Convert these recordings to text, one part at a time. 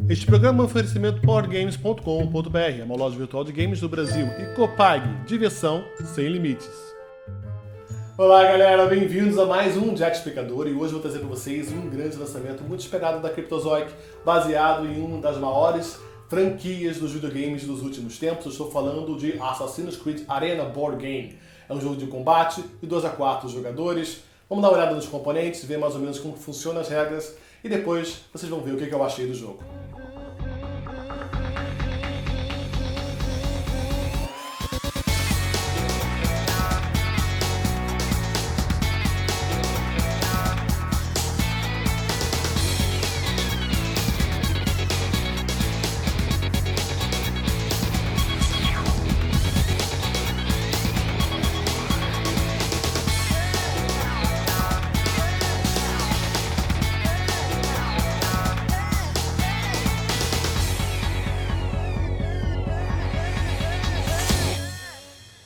Este programa é um oferecimento boardgames.com.br, uma loja virtual de games do Brasil, e Copag, diversão sem limites. Olá galera, bem-vindos a mais um Jack Explicador, e hoje eu vou trazer para vocês um grande lançamento muito esperado da Cryptozoic, baseado em uma das maiores franquias dos videogames dos últimos tempos. Eu estou falando de Assassin's Creed Arena Board Game. É um jogo de combate de 2 a 4 jogadores. Vamos dar uma olhada nos componentes, ver mais ou menos como funcionam as regras, e depois vocês vão ver o que eu achei do jogo.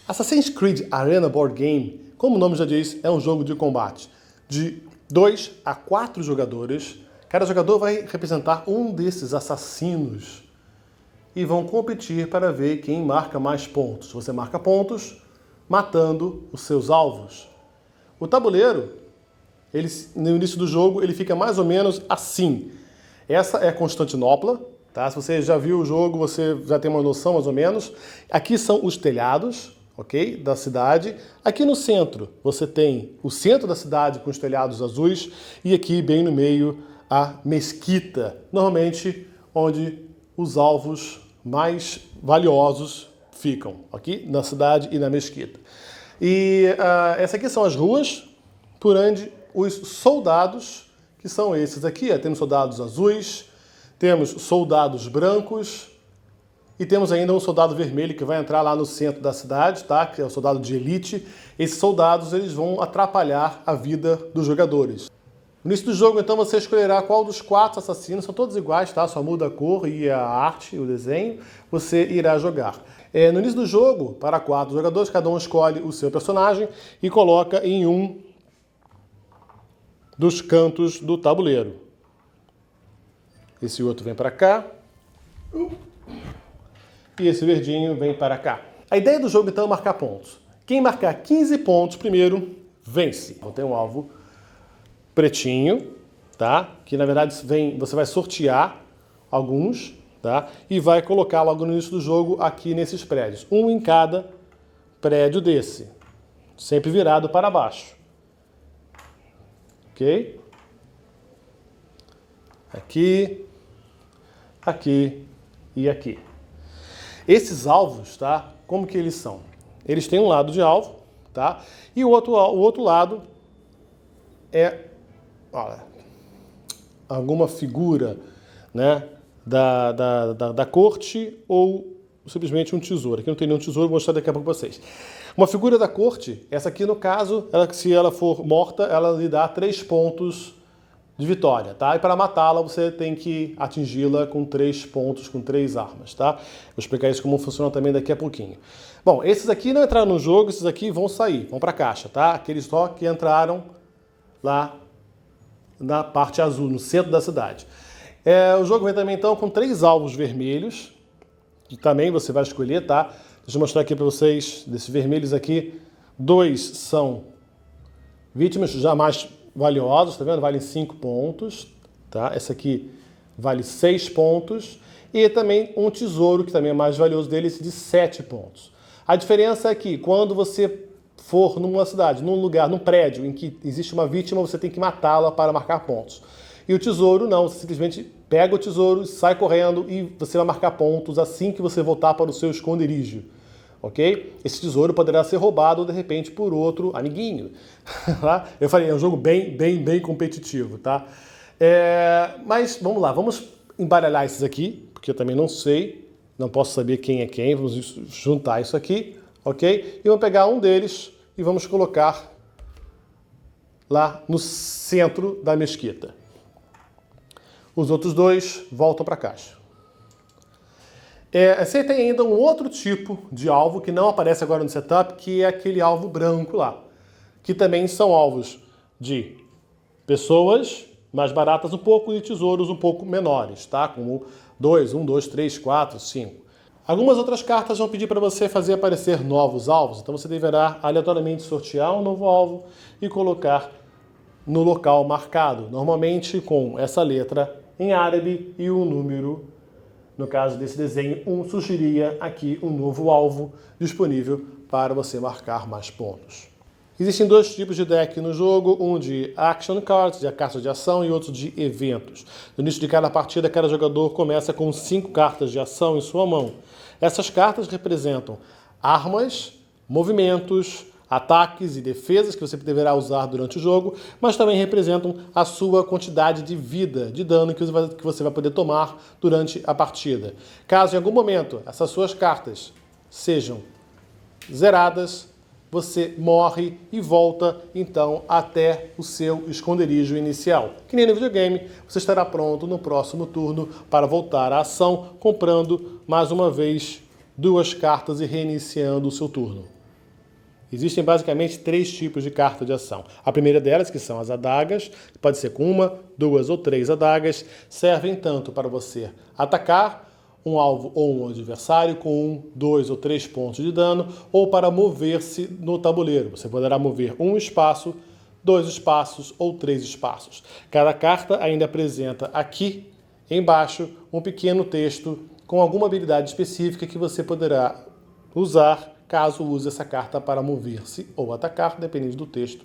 Assassin's Creed Arena Board Game, como o nome já diz, é um jogo de combate de 2 a 4 jogadores. Cada jogador vai representar um desses assassinos e vão competir para ver quem marca mais pontos. Você marca pontos matando os seus alvos. O tabuleiro, no início do jogo, ele fica mais ou menos assim. Essa é Constantinopla, tá? Se você já viu o jogo, você já tem uma noção mais ou menos. Aqui são os telhados, ok? Da cidade. Aqui no centro, você tem o centro da cidade com os telhados azuis e aqui bem no meio a mesquita, normalmente onde os alvos mais valiosos ficam, aqui na cidade e na mesquita. E essas aqui são as ruas por onde os soldados, que são esses aqui, temos soldados azuis, temos soldados brancos, e temos ainda um soldado vermelho que vai entrar lá no centro da cidade, tá? Que é o soldado de elite. Esses soldados eles vão atrapalhar a vida dos jogadores. No início do jogo, então, você escolherá qual dos 4 assassinos, são todos iguais, tá? Só muda a cor e a arte, o desenho, você irá jogar. No início do jogo, para 4 jogadores, cada um escolhe o seu personagem e coloca em um dos cantos do tabuleiro. Esse outro vem para cá. E esse verdinho vem para cá. A ideia do jogo, então, é marcar pontos. Quem marcar 15 pontos primeiro, vence. Então, tem um alvo pretinho, tá? Que, na verdade, você vai sortear alguns, tá? E vai colocar logo no início do jogo aqui nesses prédios. Um em cada prédio desse. Sempre virado para baixo. Ok? Aqui, aqui e aqui. Esses alvos, tá? Como que eles são? Eles têm um lado de alvo, tá? E o outro lado é, olha, alguma figura, né? Da corte ou simplesmente um tesouro. Aqui não tem nenhum tesouro, vou mostrar daqui a pouco para vocês. Uma figura da corte, essa aqui no caso, se ela for morta, ela lhe dá 3 pontos de vitória, tá? E para matá-la, você tem que atingi-la com 3 pontos, com 3 armas, tá? Vou explicar isso como funciona também daqui a pouquinho. Bom, esses aqui não entraram no jogo, esses aqui vão sair, vão para a caixa, tá? Aqueles só que entraram lá na parte azul, no centro da cidade. O jogo vem também, então, com 3 alvos vermelhos, que também você vai escolher, tá? Deixa eu mostrar aqui para vocês, desses vermelhos aqui, 2 são vítimas já mais valiosos, tá vendo? Valem 5 pontos, tá? Essa aqui vale 6 pontos. E também um tesouro, que também é mais valioso deles, de 7 pontos. A diferença é que quando você for numa cidade, num lugar, num prédio em que existe uma vítima, você tem que matá-la para marcar pontos. E o tesouro não, você simplesmente pega o tesouro, sai correndo e você vai marcar pontos assim que você voltar para o seu esconderijo. Ok? Esse tesouro poderá ser roubado, de repente, por outro amiguinho. Eu falei, é um jogo bem competitivo, tá? Mas vamos lá, vamos embaralhar esses aqui, porque eu também não sei, não posso saber quem é quem, vamos juntar isso aqui, ok? E vamos pegar um deles e vamos colocar lá no centro da mesquita. Os outros 2 voltam para a caixa. Você tem ainda um outro tipo de alvo que não aparece agora no setup, que é aquele alvo branco lá, que também são alvos de pessoas mais baratas um pouco e tesouros um pouco menores, tá? Como 2, 1, 2, 3, 4, 5. Algumas outras cartas vão pedir para você fazer aparecer novos alvos, então você deverá aleatoriamente sortear um novo alvo e colocar no local marcado, normalmente com essa letra em árabe e um número. No caso desse desenho, surgiria aqui um novo alvo disponível para você marcar mais pontos. Existem dois tipos de deck no jogo, um de Action Cards, de cartas de ação, e outro de eventos. No início de cada partida, cada jogador começa com 5 cartas de ação em sua mão. Essas cartas representam armas, movimentos, ataques e defesas que você deverá usar durante o jogo, mas também representam a sua quantidade de vida, de dano que você vai poder tomar durante a partida. Caso em algum momento essas suas cartas sejam zeradas, você morre e volta, então, até o seu esconderijo inicial. Que nem no videogame, você estará pronto no próximo turno para voltar à ação, comprando, mais uma vez, 2 cartas e reiniciando o seu turno. Existem basicamente 3 tipos de carta de ação. A primeira delas, que são as adagas, pode ser com 1, 2 ou 3 adagas, servem tanto para você atacar um alvo ou um adversário com 1, 2 ou 3 pontos de dano, ou para mover-se no tabuleiro. Você poderá mover um espaço, 2 espaços ou 3 espaços. Cada carta ainda apresenta aqui embaixo um pequeno texto com alguma habilidade específica que você poderá usar caso use essa carta para mover-se ou atacar, dependendo do texto,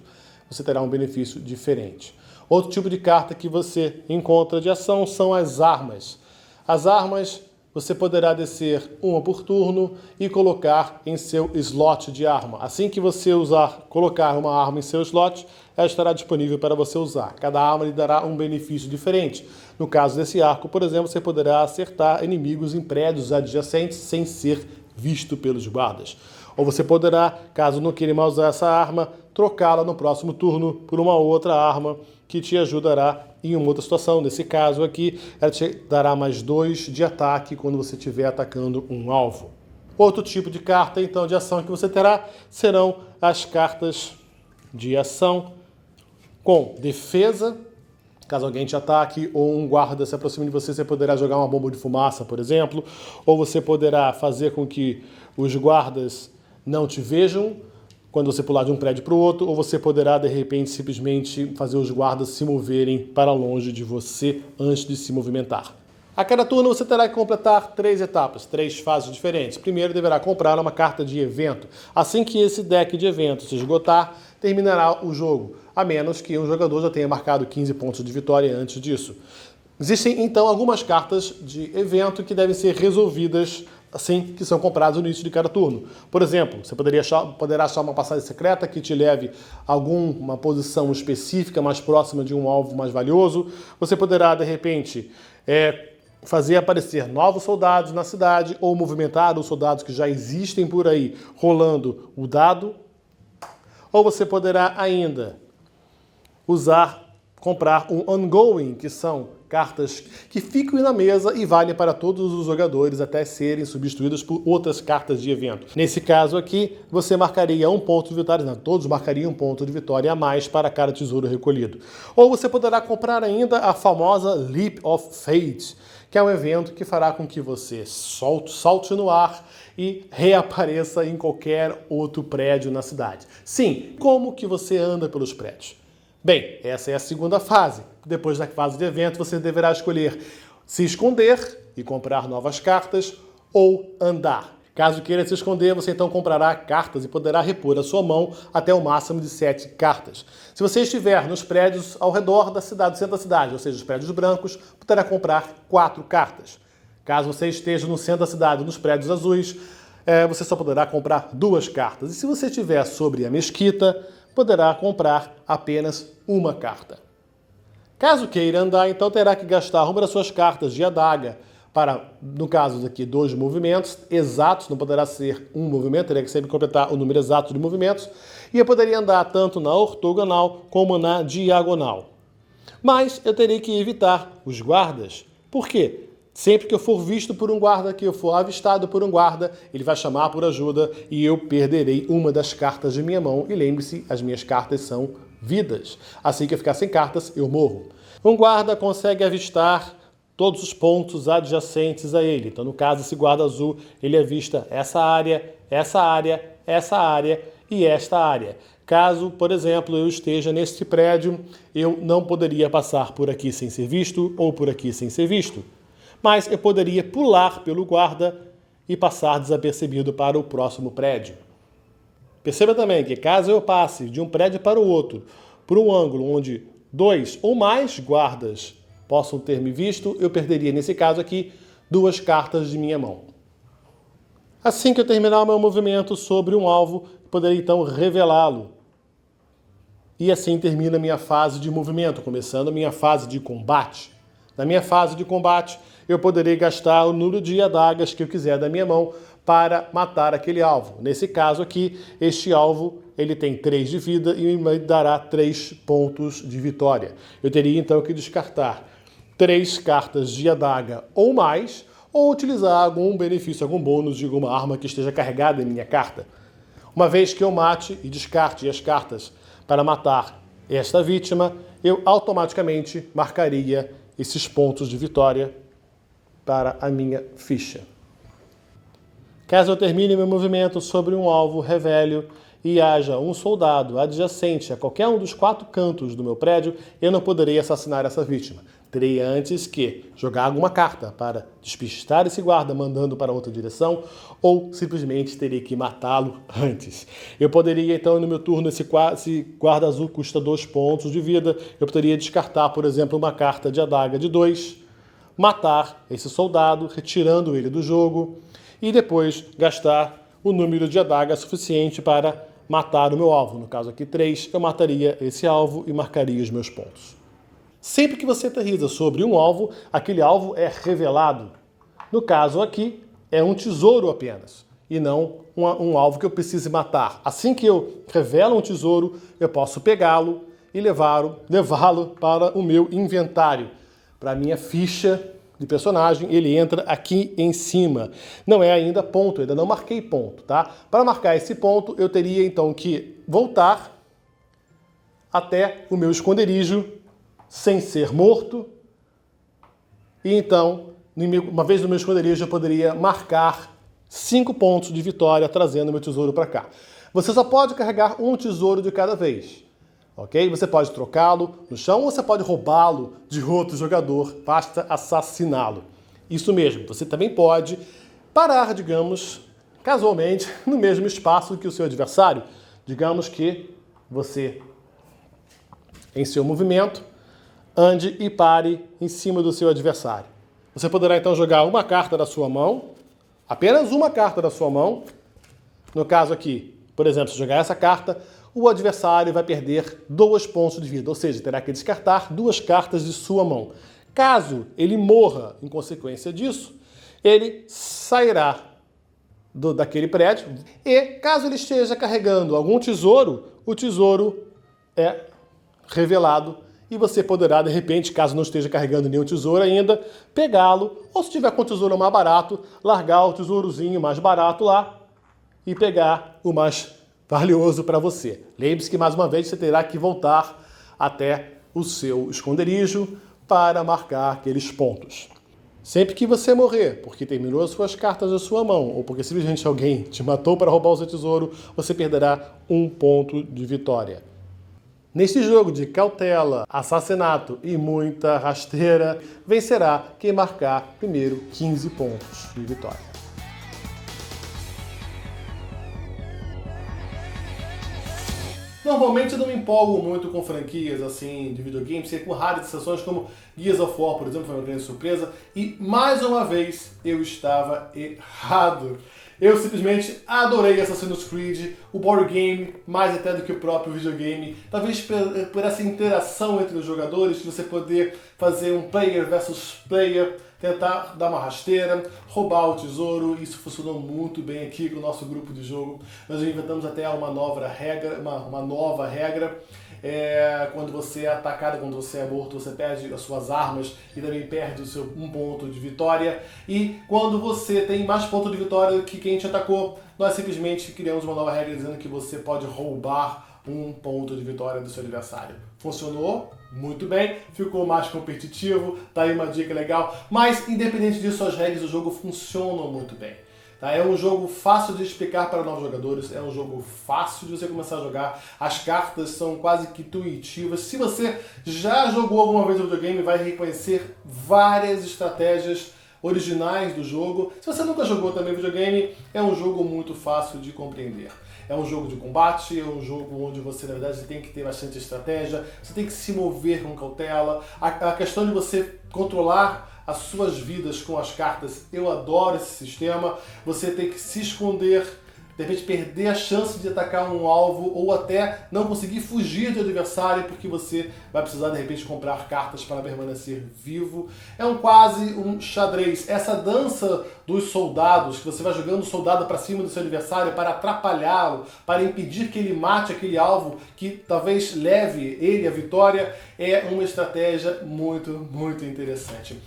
você terá um benefício diferente. Outro tipo de carta que você encontra de ação são as armas. As armas você poderá descer uma por turno e colocar em seu slot de arma. Assim que você colocar uma arma em seu slot, ela estará disponível para você usar. Cada arma lhe dará um benefício diferente. No caso desse arco, por exemplo, você poderá acertar inimigos em prédios adjacentes sem ser visto pelos guardas. Ou você poderá, caso não queira mais usar essa arma, trocá-la no próximo turno por uma outra arma que te ajudará em uma outra situação. Nesse caso aqui, ela te dará mais 2 de ataque quando você estiver atacando um alvo. Outro tipo de carta, então, de ação que você terá serão as cartas de ação com defesa. Caso alguém te ataque ou um guarda se aproxime de você, você poderá jogar uma bomba de fumaça, por exemplo. Ou você poderá fazer com que os guardas não te vejam quando você pular de um prédio para o outro, ou você poderá, de repente, simplesmente fazer os guardas se moverem para longe de você antes de se movimentar. A cada turno você terá que completar 3 etapas, 3 fases diferentes. Primeiro deverá comprar uma carta de evento. Assim que esse deck de evento se esgotar, terminará o jogo, a menos que um jogador já tenha marcado 15 pontos de vitória antes disso. Existem, então, algumas cartas de evento que devem ser resolvidas assim que são comprados no início de cada turno. Por exemplo, você poderá achar uma passagem secreta que te leve a alguma posição específica mais próxima de um alvo mais valioso. Você poderá, de repente, fazer aparecer novos soldados na cidade ou movimentar os soldados que já existem por aí, rolando o dado. Ou você poderá ainda comprar um ongoing, que são cartas que ficam na mesa e valem para todos os jogadores até serem substituídas por outras cartas de evento. Nesse caso aqui, você marcaria um ponto de vitória, não, todos marcariam um ponto de vitória a mais para cada tesouro recolhido. Ou você poderá comprar ainda a famosa Leap of Fate, que é um evento que fará com que você salte no ar e reapareça em qualquer outro prédio na cidade. Sim, como que você anda pelos prédios? Bem, essa é a segunda fase. Depois da fase de evento, você deverá escolher se esconder e comprar novas cartas ou andar. Caso queira se esconder, você então comprará cartas e poderá repor a sua mão até o máximo de 7 cartas. Se você estiver nos prédios ao redor da cidade, do centro da cidade, ou seja, os prédios brancos, poderá comprar 4 cartas. Caso você esteja no centro da cidade, nos prédios azuis, você só poderá comprar 2 cartas. E se você estiver sobre a mesquita, poderá comprar apenas uma carta. Caso queira andar, então terá que gastar uma das suas cartas de adaga para, no caso aqui, 2 movimentos exatos, não poderá ser um movimento, teria que sempre completar o número exato de movimentos, e eu poderia andar tanto na ortogonal como na diagonal. Mas eu terei que evitar os guardas. Por quê? Sempre que eu for visto por um guarda, que eu for avistado por um guarda, ele vai chamar por ajuda e eu perderei uma das cartas de minha mão. E lembre-se, as minhas cartas são vidas. Assim que eu ficar sem cartas, eu morro. Um guarda consegue avistar todos os pontos adjacentes a ele. Então, no caso, esse guarda azul, ele avista essa área, essa área, essa área e esta área. Caso, por exemplo, eu esteja neste prédio, eu não poderia passar por aqui sem ser visto ou por aqui sem ser visto. Mas eu poderia pular pelo guarda e passar desapercebido para o próximo prédio. Perceba também que caso eu passe de um prédio para o outro, por um ângulo onde 2 ou mais guardas possam ter me visto, eu perderia, nesse caso aqui, 2 cartas de minha mão. Assim que eu terminar o meu movimento sobre um alvo, poderei então revelá-lo. E assim termina a minha fase de movimento, começando a minha fase de combate. Na minha fase de combate, eu poderei gastar o número de adagas que eu quiser da minha mão para matar aquele alvo. Nesse caso aqui, este alvo ele tem 3 de vida e me dará 3 pontos de vitória. Eu teria então que descartar 3 cartas de adaga ou mais, ou utilizar algum benefício, algum bônus de alguma arma que esteja carregada em minha carta. Uma vez que eu mate e descarte as cartas para matar esta vítima, eu automaticamente marcaria esses pontos de vitória para a minha ficha. Caso eu termine meu movimento sobre um alvo, revele e haja um soldado adjacente a qualquer um dos 4 cantos do meu prédio, eu não poderei assassinar essa vítima. Terei antes que jogar alguma carta para despistar esse guarda mandando para outra direção, ou simplesmente terei que matá-lo antes. Eu poderia então, no meu turno, esse guarda azul custa 2 pontos de vida, eu poderia descartar, por exemplo, uma carta de adaga de 2, matar esse soldado, retirando ele do jogo, e depois gastar o número de adagas suficiente para matar o meu alvo. No caso aqui 3, eu mataria esse alvo e marcaria os meus pontos. Sempre que você aterriza sobre um alvo, aquele alvo é revelado. No caso aqui, é um tesouro apenas, e não um alvo que eu precise matar. Assim que eu revelo um tesouro, eu posso pegá-lo e levá-lo para o meu inventário, para a minha ficha de personagem. Ele entra aqui em cima. Não é ainda ponto, eu ainda não marquei ponto, tá? Para marcar esse ponto, eu teria então que voltar até o meu esconderijo sem ser morto. E então, uma vez no meu esconderijo, eu poderia marcar 5 pontos de vitória trazendo meu tesouro para cá. Você só pode carregar um tesouro de cada vez. Ok? Você pode trocá-lo no chão ou você pode roubá-lo de outro jogador, basta assassiná-lo. Isso mesmo, você também pode parar, digamos, casualmente, no mesmo espaço que o seu adversário. Digamos que você, em seu movimento, ande e pare em cima do seu adversário. Você poderá então jogar uma carta da sua mão, apenas uma carta da sua mão. No caso aqui, por exemplo, se jogar essa carta, o adversário vai perder 2 pontos de vida, ou seja, terá que descartar 2 cartas de sua mão. Caso ele morra em consequência disso, ele sairá daquele prédio e, caso ele esteja carregando algum tesouro, o tesouro é revelado e você poderá, de repente, caso não esteja carregando nenhum tesouro ainda, pegá-lo, ou se tiver com o tesouro mais barato, largar o tesourozinho mais barato lá e pegar o mais valioso para você. Lembre-se que, mais uma vez, você terá que voltar até o seu esconderijo para marcar aqueles pontos. Sempre que você morrer, porque terminou as suas cartas da sua mão, ou porque simplesmente alguém te matou para roubar o seu tesouro, você perderá 1 ponto de vitória. Neste jogo de cautela, assassinato e muita rasteira, vencerá quem marcar primeiro 15 pontos de vitória. Normalmente eu não me empolgo muito com franquias assim de videogames, com raras exceções como Gears of War, por exemplo, foi uma grande surpresa, e mais uma vez eu estava errado. Eu simplesmente adorei Assassin's Creed, o board game, mais até do que o próprio videogame. Talvez por essa interação entre os jogadores, de você poder fazer um player versus player, tentar dar uma rasteira, roubar o tesouro. Isso funcionou muito bem aqui com o nosso grupo de jogo. Nós inventamos até uma nova regra. Quando você é atacado, quando você é morto, você perde as suas armas e também perde o seu 1 ponto de vitória. E quando você tem mais ponto de vitória que quem te atacou, nós simplesmente criamos uma nova regra dizendo que você pode roubar 1 ponto de vitória do seu adversário. funcionou muito bem, ficou mais competitivo, tá aí uma dica legal, mas independente disso, as regras do jogo funcionam muito bem. Tá? É um jogo fácil de explicar para novos jogadores, é um jogo fácil de você começar a jogar, as cartas são quase que intuitivas. Se você já jogou alguma vez o videogame, vai reconhecer várias estratégias originais do jogo. Se você nunca jogou também videogame, é um jogo muito fácil de compreender. É um jogo de combate, é um jogo onde você, na verdade, tem que ter bastante estratégia, você tem que se mover com cautela. A questão de você controlar as suas vidas com as cartas, eu adoro esse sistema. Você tem que se esconder, de repente perder a chance de atacar um alvo ou até não conseguir fugir do adversário porque você vai precisar de repente comprar cartas para permanecer vivo. É quase um xadrez. Essa dança dos soldados, que você vai jogando o soldado para cima do seu adversário para atrapalhá-lo, para impedir que ele mate aquele alvo que talvez leve ele à vitória, é uma estratégia muito, muito interessante.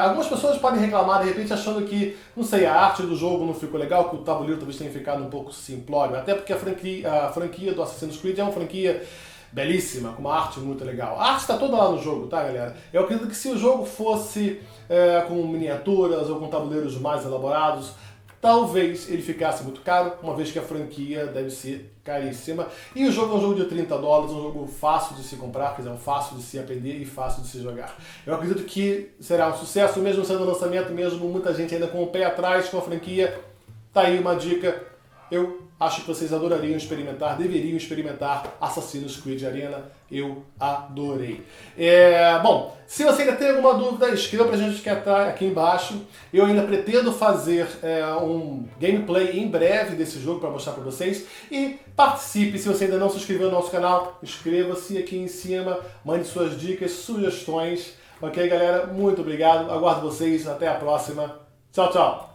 Algumas pessoas podem reclamar de repente achando que, não sei, a arte do jogo não ficou legal, que o tabuleiro talvez tenha ficado um pouco simplório, até porque a franquia do Assassin's Creed é uma franquia belíssima, com uma arte muito legal. A arte está toda lá no jogo, tá, galera? Eu acredito que se o jogo fosse com miniaturas ou com tabuleiros mais elaborados, talvez ele ficasse muito caro, uma vez que a franquia deve ser caríssima. E o jogo é um jogo de $30, um jogo fácil de se comprar, quer dizer, fácil de se aprender e fácil de se jogar. Eu acredito que será um sucesso, mesmo sendo um lançamento, mesmo muita gente ainda com o pé atrás com a franquia. Tá aí uma dica. Eu acho que vocês adorariam experimentar, deveriam experimentar Assassin's Creed Arena. Eu adorei. Bom, se você ainda tem alguma dúvida, escreva pra gente aqui embaixo. Eu ainda pretendo fazer um gameplay em breve desse jogo para mostrar para vocês. E participe, se você ainda não se inscreveu no nosso canal, inscreva-se aqui em cima, mande suas dicas, sugestões. Ok, galera? Muito obrigado. Aguardo vocês. Até a próxima. Tchau, tchau.